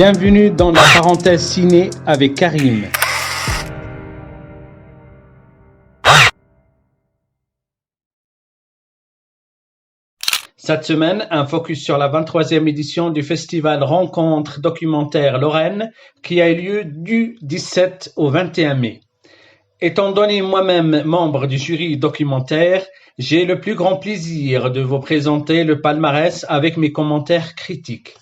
Bienvenue dans la parenthèse ciné avec Karim. Cette semaine, un focus sur la 23e édition du festival Rencontres documentaires Lorraine qui a eu lieu du 17 au 21 mai. Étant donné moi-même membre du jury documentaire, j'ai le plus grand plaisir de vous présenter le palmarès avec mes commentaires critiques.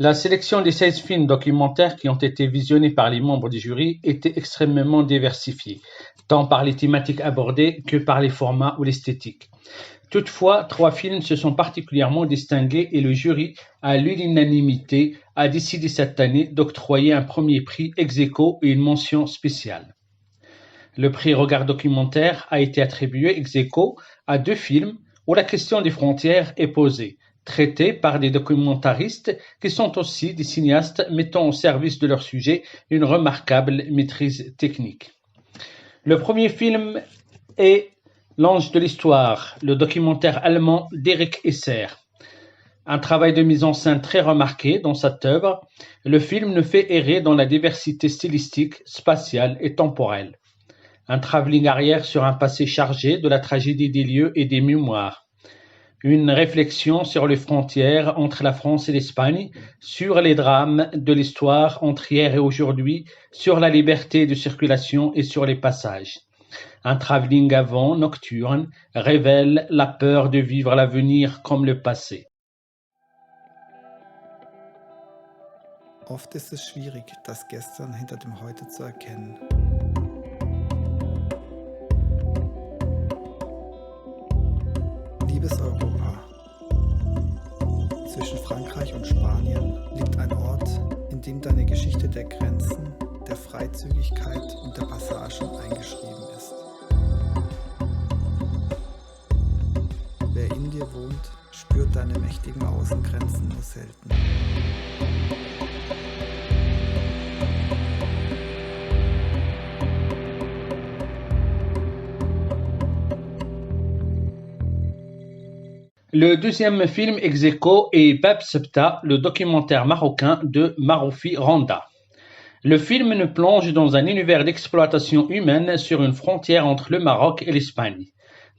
La sélection des 16 films documentaires qui ont été visionnés par les membres du jury était extrêmement diversifiée, tant par les thématiques abordées que par les formats ou l'esthétique. Toutefois, 3 films se sont particulièrement distingués et le jury, à l'unanimité, a décidé cette année d'octroyer un premier prix ex aequo et une mention spéciale. Le prix Regard documentaire a été attribué ex aequo à 2 films où la question des frontières est posée, traités par des documentaristes qui sont aussi des cinéastes mettant au service de leur sujet une remarquable maîtrise technique. Le premier film est L'Ange de l'Histoire, le documentaire allemand d'Eric Esser. Un travail de mise en scène très remarqué dans cette œuvre, le film nous fait errer dans la diversité stylistique, spatiale et temporelle. Un travelling arrière sur un passé chargé de la tragédie des lieux et des mémoires. Une réflexion sur les frontières entre la France et l'Espagne, sur les drames de l'histoire entre hier et aujourd'hui, sur la liberté de circulation et sur les passages. Un travelling avant, nocturne, révèle la peur de vivre l'avenir comme le passé. Oft ist es schwierig, das Gestern hinter dem Heute zu erkennen. Liebes Europa, zwischen Frankreich und Spanien liegt ein Ort, in dem deine Geschichte der Grenzen, der Freizügigkeit und der Passagen eingeschrieben ist. Wer in dir wohnt, spürt deine mächtigen Außengrenzen nur selten. Le deuxième film ex aequo est Bab Sebta, le documentaire marocain de Maroufi Randa. Le film nous plonge dans un univers d'exploitation humaine sur une frontière entre le Maroc et l'Espagne.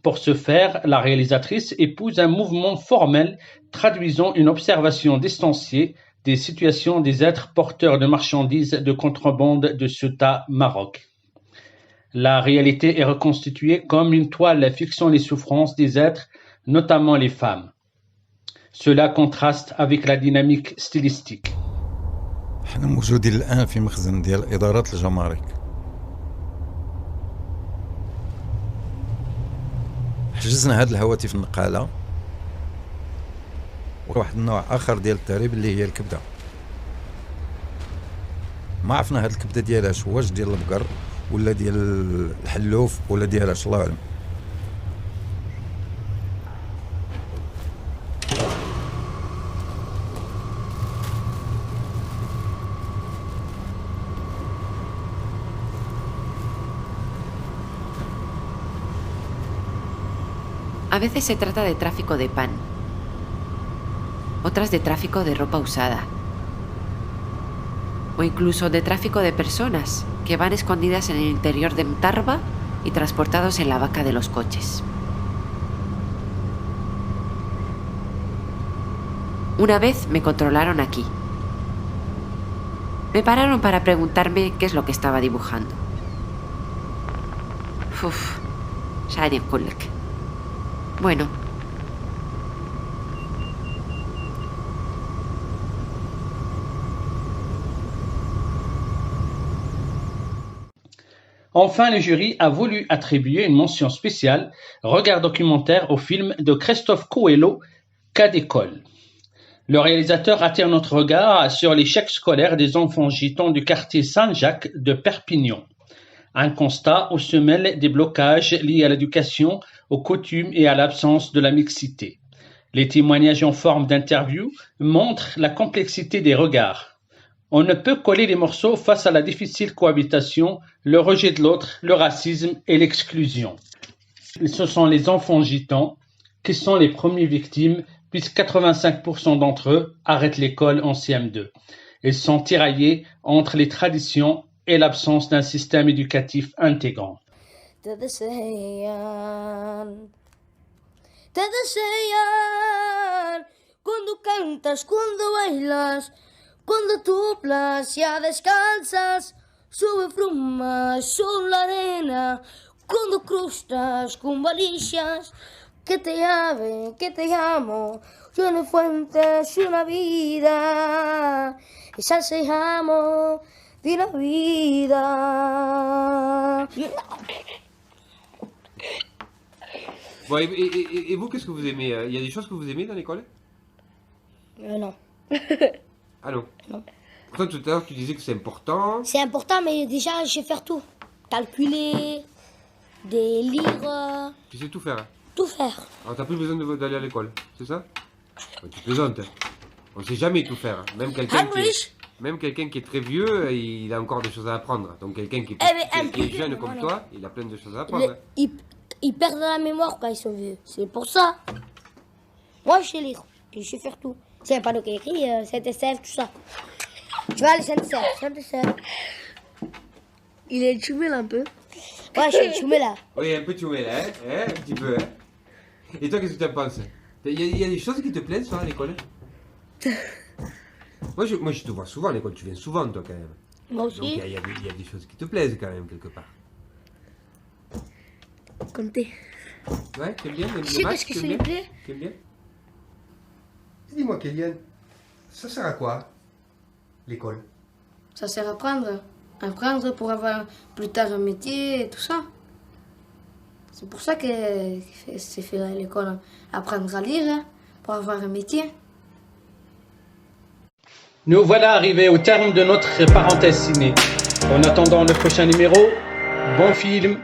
Pour ce faire, la réalisatrice épouse un mouvement formel traduisant une observation distanciée des situations des êtres porteurs de marchandises de contrebande de Ceuta, Maroc. La réalité est reconstituée comme une toile fixant les souffrances des êtres, notamment les femmes. Cela contraste avec la dynamique stylistique. احنا موجودين الآن في مخزن ديال إدارة الجمارك. حجزنا هاد الهواتف النقالة وواحد النوع آخر ديال التهريب اللي هي الكبدة. ما عرفنا هاد الكبدة ديالها واش ديال البقر ولا ديال الحلوف ولا ديال الله أعلم. A veces se trata de tráfico de pan, otras de tráfico de ropa usada, o incluso de tráfico de personas que van escondidas en el interior de Mtarba y transportados en la vaca de los coches. Una vez me controlaron aquí. Me pararon para preguntarme qué es lo que estaba dibujando. Uf, Shani Kulek. Bueno. Enfin, le jury a voulu attribuer une mention spéciale regard documentaire au film de Christophe Coelho, Cas d'école. Le réalisateur attire notre regard sur l'échec scolaire des enfants gitans du quartier Saint-Jacques de Perpignan. Un constat où se mêlent des blocages liés à l'éducation, aux coutumes et à l'absence de la mixité. Les témoignages en forme d'interview montrent la complexité des regards. On ne peut coller les morceaux face à la difficile cohabitation, le rejet de l'autre, le racisme et l'exclusion. Ce sont les enfants gitans qui sont les premières victimes puisque 85% d'entre eux arrêtent l'école en CM2. Ils sont tiraillés entre les traditions et l'absence d'un système éducatif intégrant. Te desean cuando cantas, cuando bailas, cuando tuplas, ya descansas, sube plumas sobre la arena, cuando crustas con valillas, que te llamo, yo no fuentes una vida, esa se llamo de la vida. Bon, et vous, qu'est-ce que vous aimez? Il y a des choses que vous aimez dans l'école? Non. Ah non. Non. Pourtant, tout à l'heure, tu disais que c'est important. C'est important, mais déjà, je sais faire tout. Calculer, lire, Tu sais tout faire. Hein. tout faire. Alors, t'as plus besoin d'aller à l'école, c'est ça? Tu plaisantes. Hein. On sait jamais tout faire. Hein. Même quelqu'un qui est très vieux, il a encore des choses à apprendre. Donc, quelqu'un qui est jeune comme toi, il a plein de choses à apprendre. Hein. Ils perdent la mémoire quand ils sont vieux. C'est pour ça. Moi, je sais lire. Et je sais faire tout. C'est un panneau qui est écrit, Saint-Estève, tout ça. Tu vois, les Saint-Estève. Il est chumé là un peu. Ouais, je suis chumé là. Oui, un peu chumé là, hein, un petit peu. Hein. Et toi, qu'est-ce que tu en penses? Il y a des choses qui te plaisent, toi, à l'école? moi, je te vois souvent à l'école. Tu viens souvent, toi, quand même. Moi aussi. Donc, il y a des choses qui te plaisent, quand même, quelque part. Compter. Ouais, t'aimes bien? Tu sais qu'est-ce que ça lui plaît? T'aimes bien? Dis-moi, Kélian, ça sert à quoi, l'école? Ça sert à apprendre. Apprendre pour avoir plus tard un métier et tout ça. C'est pour ça que c'est fait à l'école. Apprendre à lire pour avoir un métier. Nous voilà arrivés au terme de notre parenthèse ciné. En attendant le prochain numéro, bon film!